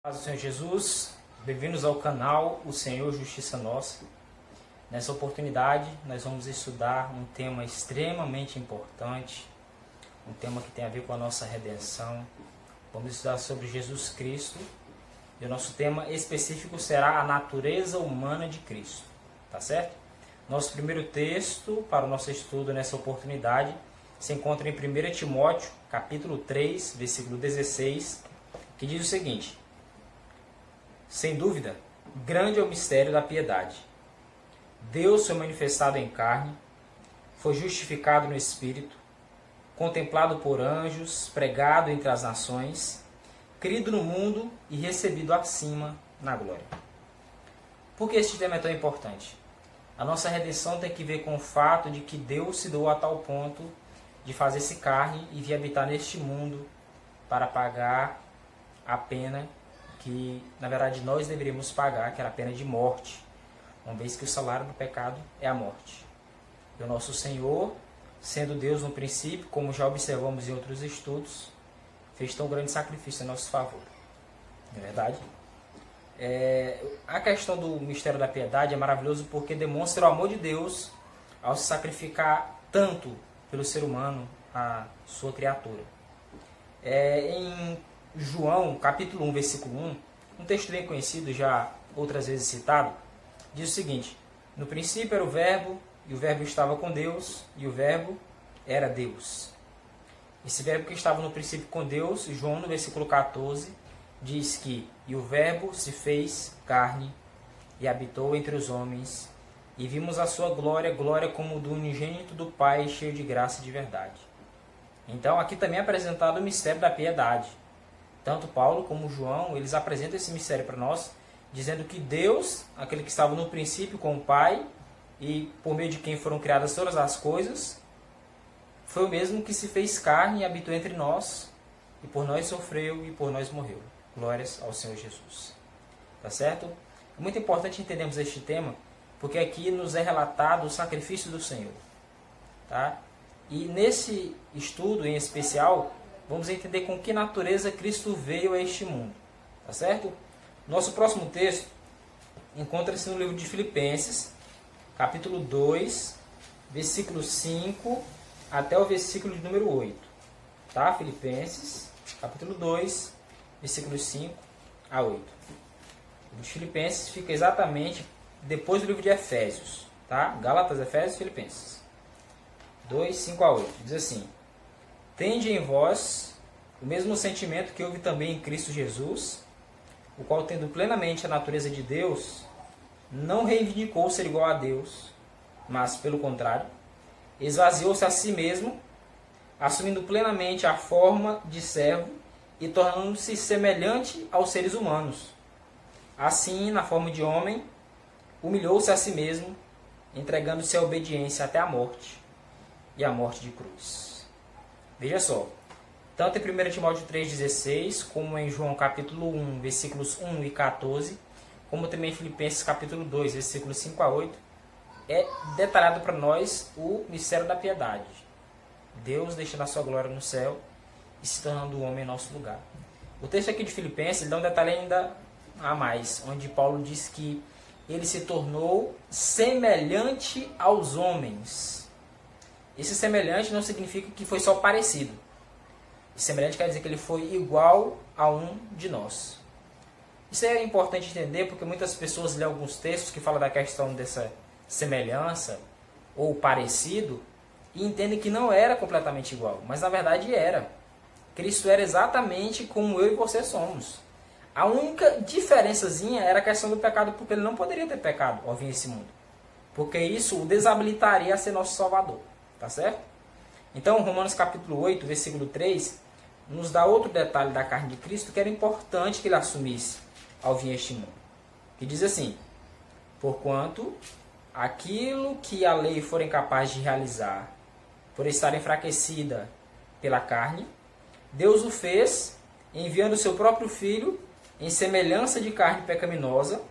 Paz do Senhor Jesus, bem-vindos ao canal O Senhor Justiça Nossa. Nessa oportunidade nós vamos estudar um tema extremamente importante, um tema que tem a ver com a nossa redenção. Vamos estudar sobre Jesus Cristo e o nosso tema específico será a natureza humana de Cristo, tá certo? Nosso primeiro texto para o nosso estudo nessa oportunidade se encontra em 1 Timóteo, capítulo 3, versículo 16, que diz o seguinte: sem dúvida, grande é o mistério da piedade. Deus foi manifestado em carne, foi justificado no Espírito, contemplado por anjos, pregado entre as nações, crido no mundo e recebido acima na glória. Por que este tema é tão importante? A nossa redenção tem que ver com o fato de que Deus se doou a tal ponto de fazer-se carne e vir habitar neste mundo para pagar a pena que, na verdade, nós deveríamos pagar, que era a pena de morte, uma vez que o salário do pecado é a morte. E o nosso Senhor, sendo Deus no princípio, como já observamos em outros estudos, fez tão grande sacrifício em nosso favor. Não é verdade? A questão do mistério da piedade é maravilhoso porque demonstra o amor de Deus ao se sacrificar tanto pelo ser humano, a sua criatura. Em João, capítulo 1, versículo 1, um texto bem conhecido, já outras vezes citado, diz o seguinte: no princípio era o Verbo, e o Verbo estava com Deus, e o Verbo era Deus. Esse Verbo que estava no princípio com Deus, João, no versículo 14, diz que e o Verbo se fez carne e habitou entre os homens, e vimos a sua glória, glória como do unigênito do Pai, cheio de graça e de verdade. Então, aqui também é apresentado o mistério da piedade. Tanto Paulo como João, eles apresentam esse mistério para nós, dizendo que Deus, aquele que estava no princípio com o Pai, e por meio de quem foram criadas todas as coisas, foi o mesmo que se fez carne e habitou entre nós, e por nós sofreu e por nós morreu. Glórias ao Senhor Jesus. Tá certo? É muito importante entendermos este tema, porque aqui nos é relatado o sacrifício do Senhor. Tá? E nesse estudo em especial, vamos entender com que natureza Cristo veio a este mundo. Tá certo? Nosso próximo texto encontra-se no livro de Filipenses, capítulo 2, versículo 5 até o versículo de número 8. Tá? Filipenses, capítulo 2, versículos 5 a 8. O livro de Filipenses fica exatamente depois do livro de Efésios. Tá? Gálatas, Efésios e Filipenses. 2, 5 a 8. Diz assim: tende em vós o mesmo sentimento que houve também em Cristo Jesus, o qual, tendo plenamente a natureza de Deus, não reivindicou ser igual a Deus, mas, pelo contrário, esvaziou-se a si mesmo, assumindo plenamente a forma de servo e tornando-se semelhante aos seres humanos. Assim, na forma de homem, humilhou-se a si mesmo, entregando-se à obediência até a morte, e a morte de cruz. Veja só, tanto em 1 Timóteo 3,16, como em João capítulo 1, versículos 1 e 14, como também em Filipenses capítulo 2, versículos 5 a 8, é detalhado para nós o mistério da piedade. Deus deixando a sua glória no céu e se tornando o homem em nosso lugar. O texto aqui de Filipenses dá um detalhe ainda a mais, onde Paulo diz que ele se tornou semelhante aos homens. Esse semelhante não significa que foi só parecido. Semelhante quer dizer que ele foi igual a um de nós. Isso é importante entender porque muitas pessoas lêem alguns textos que falam da questão dessa semelhança ou parecido e entendem que não era completamente igual, mas na verdade era. Cristo era exatamente como eu e você somos. A única diferençazinha era a questão do pecado, porque ele não poderia ter pecado ao vir a esse mundo. Porque isso o desabilitaria a ser nosso Salvador. Tá certo? Então, Romanos capítulo 8, versículo 3, nos dá outro detalhe da carne de Cristo que era importante que ele assumisse ao vir a este mundo. Que diz assim: porquanto aquilo que a lei for incapaz de realizar, por estar enfraquecida pela carne, Deus o fez, enviando o seu próprio Filho, em semelhança de carne pecaminosa,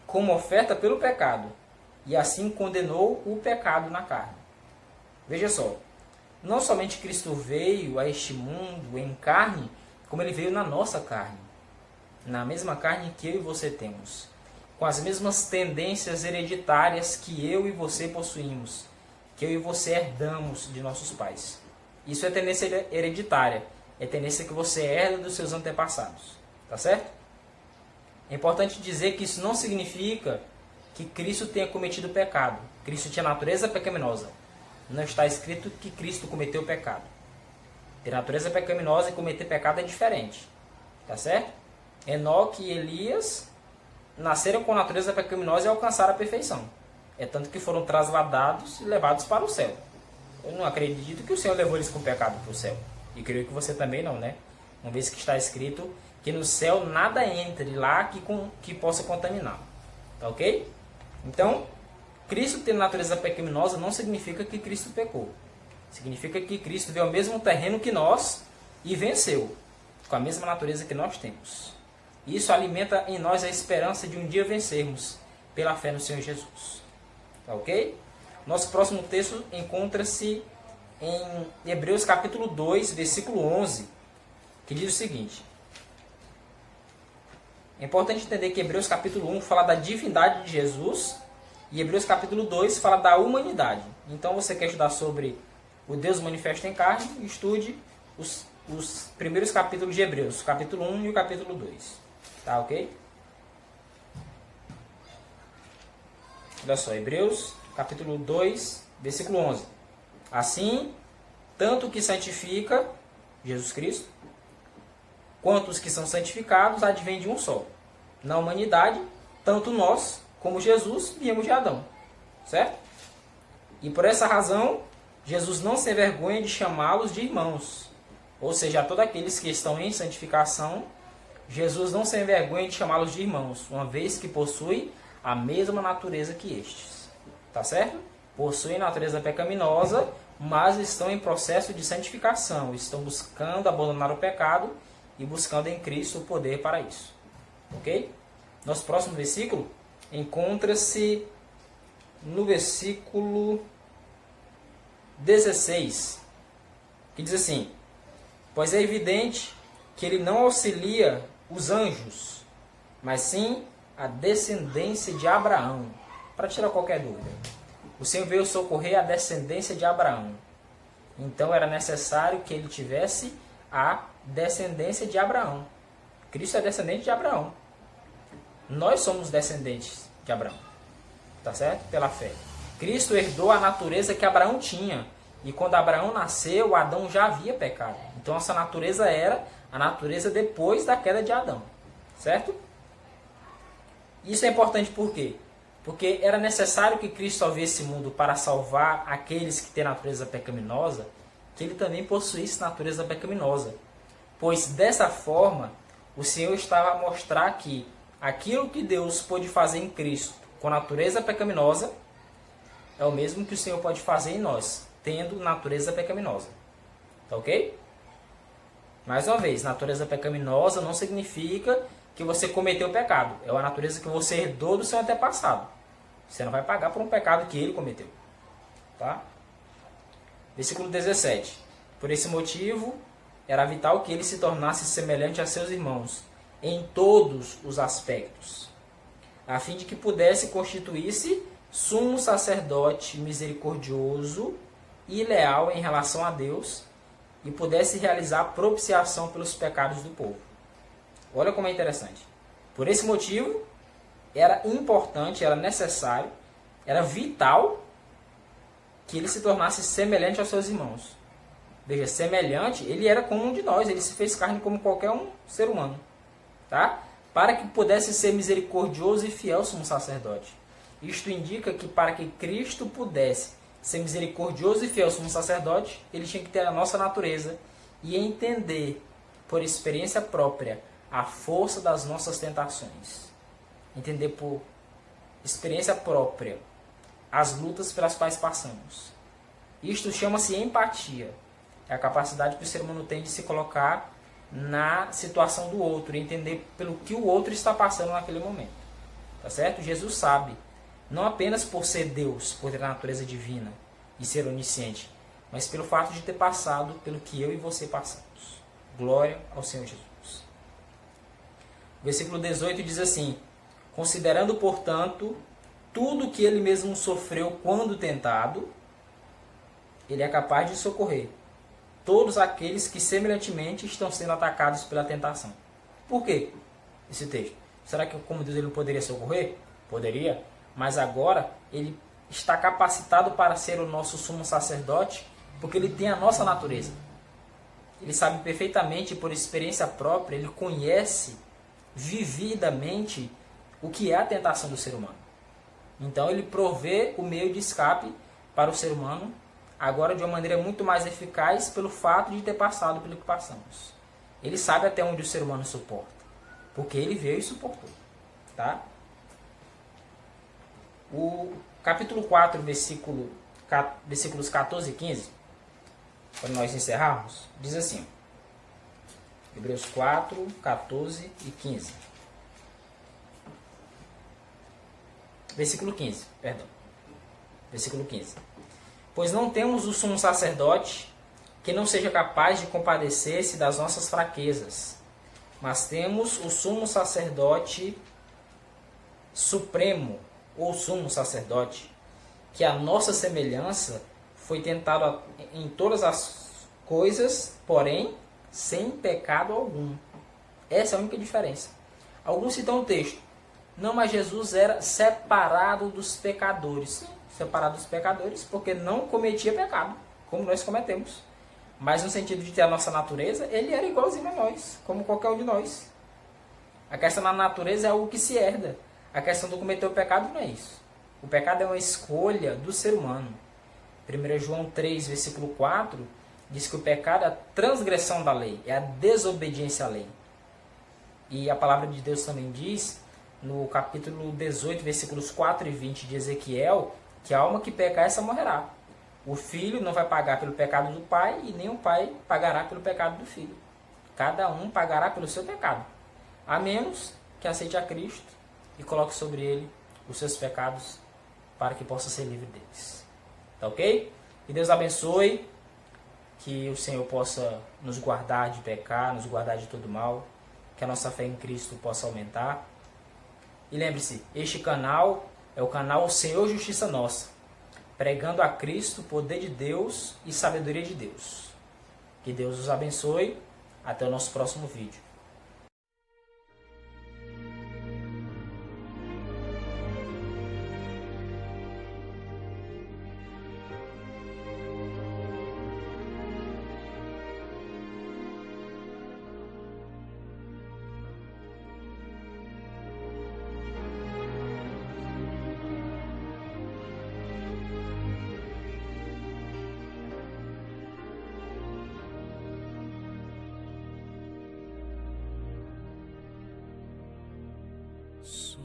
como oferta pelo pecado, e assim condenou o pecado na carne. Veja só, não somente Cristo veio a este mundo em carne, como ele veio na nossa carne. na mesma carne que eu e você temos, com as mesmas tendências hereditárias que eu e você possuímos, que eu e você herdamos de nossos pais. Isso é tendência hereditária, é tendência que você herda dos seus antepassados, tá certo? É importante dizer que isso não significa que Cristo tenha cometido pecado. Cristo tinha natureza pecaminosa. Não está escrito que Cristo cometeu pecado. Ter natureza pecaminosa e cometer pecado é diferente, tá certo? Enoque e Elias nasceram com natureza pecaminosa e alcançaram a perfeição. É tanto que foram trasladados e levados para o céu. Eu não acredito que o Senhor levou eles com pecado para o céu. E creio que você também não, né? Uma vez que está escrito que no céu nada entre lá que possa contaminar. Tá ok? Então, Cristo ter natureza pecaminosa não significa que Cristo pecou. Significa que Cristo veio ao mesmo terreno que nós e venceu, com a mesma natureza que nós temos. Isso alimenta em nós a esperança de um dia vencermos pela fé no Senhor Jesus. Tá ok? Nosso próximo texto encontra-se em Hebreus capítulo 2, versículo 11, que diz o seguinte. É importante entender que Hebreus capítulo 1 fala da divindade de Jesus e Hebreus capítulo 2 fala da humanidade. Então você quer estudar sobre o Deus manifesto em carne, estude os primeiros capítulos de Hebreus, o capítulo 1 e o capítulo 2. Tá ok? Olha só, Hebreus capítulo 2, versículo 11. Assim, tanto o que santifica, Jesus Cristo, quanto os que são santificados, advém de um só. Na humanidade, tanto nós como Jesus viemos de Adão. Certo? E por essa razão, Jesus não se envergonha de chamá-los de irmãos. Ou seja, a todos aqueles que estão em santificação, Jesus não se envergonha de chamá-los de irmãos, uma vez que possui a mesma natureza que estes. Tá certo? Possuem natureza pecaminosa, mas estão em processo de santificação. Estão buscando abandonar o pecado e buscando em Cristo o poder para isso. Ok? Nosso próximo versículo encontra-se no versículo 16, que diz assim: pois é evidente que ele não auxilia os anjos, mas sim a descendência de Abraão. Para tirar qualquer dúvida, o Senhor veio socorrer a descendência de Abraão. Então era necessário que ele tivesse a descendência de Abraão. Cristo é descendente de Abraão. Nós somos descendentes de Abraão. Tá certo? Pela fé. Cristo herdou a natureza que Abraão tinha. E quando Abraão nasceu, Adão já havia pecado. Então essa natureza era a natureza depois da queda de Adão. Certo? Isso é importante por quê? Porque era necessário que Cristo viesse esse mundo para salvar aqueles que têm natureza pecaminosa, que ele também possuísse natureza pecaminosa. Pois dessa forma, o Senhor estava a mostrar que aquilo que Deus pôde fazer em Cristo com natureza pecaminosa é o mesmo que o Senhor pode fazer em nós, tendo natureza pecaminosa. Tá ok? Mais uma vez, natureza pecaminosa não significa que você cometeu pecado. É uma natureza que você herdou do seu antepassado. Você não vai pagar por um pecado que ele cometeu. Tá? Versículo 17. Por esse motivo, era vital que ele se tornasse semelhante a seus irmãos, em todos os aspectos, a fim de que pudesse constituir-se sumo sacerdote misericordioso e leal em relação a Deus, e pudesse realizar propiciação pelos pecados do povo. Olha como é interessante. Por esse motivo, era importante, era necessário, era vital que ele se tornasse semelhante aos seus irmãos. Veja, semelhante, ele era como um de nós, ele se fez carne como qualquer um ser humano. Tá? Para que pudesse ser misericordioso e fiel sumo sacerdote. Isto indica que para que Cristo pudesse ser misericordioso e fiel sumo sacerdote, ele tinha que ter a nossa natureza e entender, por experiência própria, a força das nossas tentações. Entender por experiência própria as lutas pelas quais passamos. Isto chama-se empatia. É a capacidade que o ser humano tem de se colocar na situação do outro e entender pelo que o outro está passando naquele momento. Tá certo? Jesus sabe, não apenas por ser Deus, por ter a natureza divina e ser onisciente, mas pelo fato de ter passado pelo que eu e você passamos. Glória ao Senhor Jesus. Versículo 18 diz assim: considerando, portanto, tudo que ele mesmo sofreu quando tentado, ele é capaz de socorrer todos aqueles que semelhantemente estão sendo atacados pela tentação. Por quê esse texto? Será que, como Deus, ele não poderia socorrer? Poderia, mas agora ele está capacitado para ser o nosso sumo sacerdote, porque ele tem a nossa natureza. Ele sabe perfeitamente, por experiência própria, ele conhece vividamente o que é a tentação do ser humano. Então ele provê o meio de escape para o ser humano, agora de uma maneira muito mais eficaz, pelo fato de ter passado pelo que passamos. Ele sabe até onde o ser humano suporta, porque ele veio e suportou. Tá? O capítulo 4, versículos 14 e 15, para nós encerrarmos, diz assim: Hebreus 4, 14 e 15. Versículo 15, perdão. Versículo 15. Pois não temos o sumo sacerdote que não seja capaz de compadecer-se das nossas fraquezas, mas temos o sumo sacerdote supremo, ou sumo sacerdote, que a nossa semelhança foi tentado em todas as coisas, porém sem pecado algum. Essa é a única diferença. Alguns citam o texto: não, mas Jesus era separado dos pecadores. Sim, separado dos pecadores, porque não cometia pecado, como nós cometemos. Mas no sentido de ter a nossa natureza, ele era igualzinho a nós, como qualquer um de nós. A questão da natureza é algo que se herda. A questão do cometer o pecado não é isso. O pecado é uma escolha do ser humano. 1 João 3, versículo 4, diz que o pecado é a transgressão da lei, é a desobediência à lei. E a palavra de Deus também diz, no capítulo 18, versículos 4 e 20 de Ezequiel, que a alma que pecar, essa morrerá. O filho não vai pagar pelo pecado do pai, e nem o pai pagará pelo pecado do filho. Cada um pagará pelo seu pecado, a menos que aceite a Cristo e coloque sobre ele os seus pecados, para que possa ser livre deles. Tá ok? Que Deus abençoe, que o Senhor possa nos guardar de pecar, nos guardar de todo mal, que a nossa fé em Cristo possa aumentar. E lembre-se, este canal é o canal Senhor Justiça Nossa, pregando a Cristo, poder de Deus e sabedoria de Deus. Que Deus os abençoe. Até o nosso próximo vídeo. Só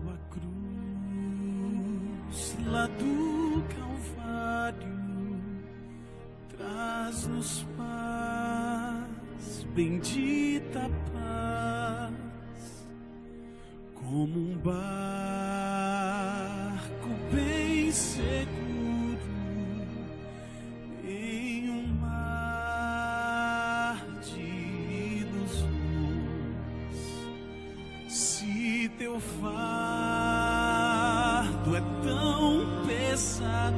a cruz lá do Calvário traz-nos paz, bendita paz, como um barco bem seguro em um mar de ilusões. Se teu fardo é tão pesado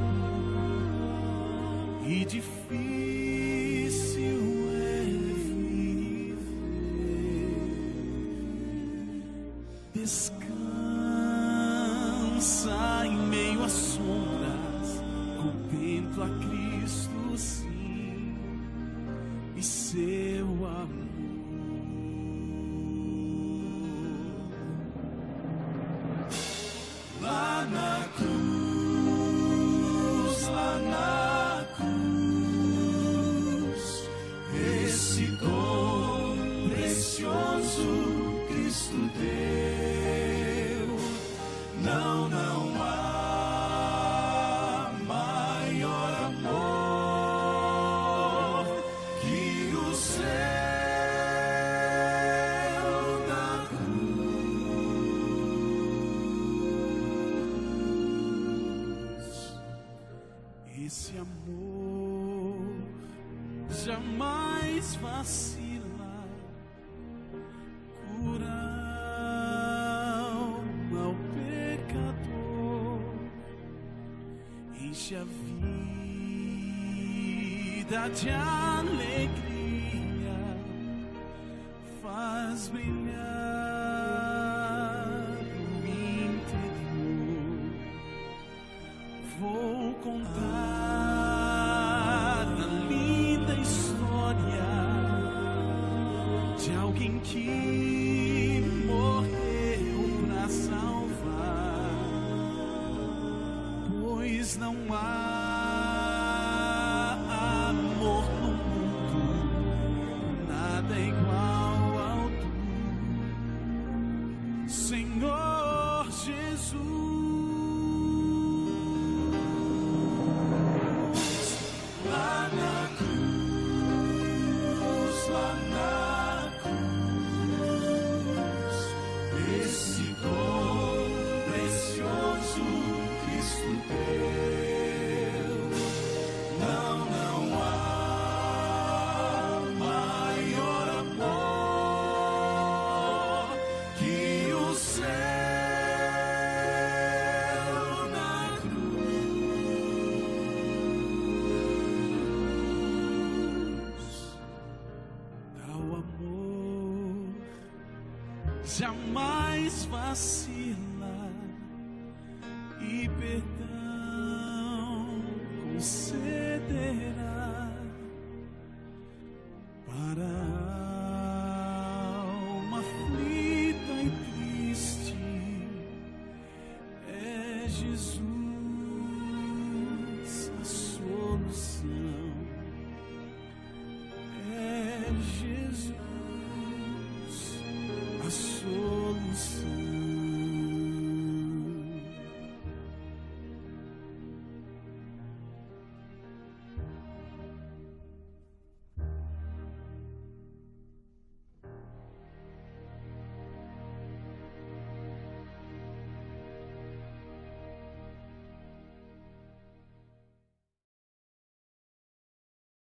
e difícil é viver, descansa em meio às sombras, contempla Cristo sim e seu amor. Lá na cruz, esse dom precioso Cristo deu. Não há maior amor que o céu da cruz. Esse amor jamais vacila, cura enche a vida de alegria, faz brilhar o interior. Vou contar a linda história de alguém que morreu pra salvar, pois não há amor no mundo, nada igual ao do Senhor Jesus. Lá na cruz, lá na cruz, esse dom precioso Cristo deu. Não há maior amor que o céu na cruz. Tal amor jamais vacila e perdão concederá para a alma aflita e triste. É Jesus.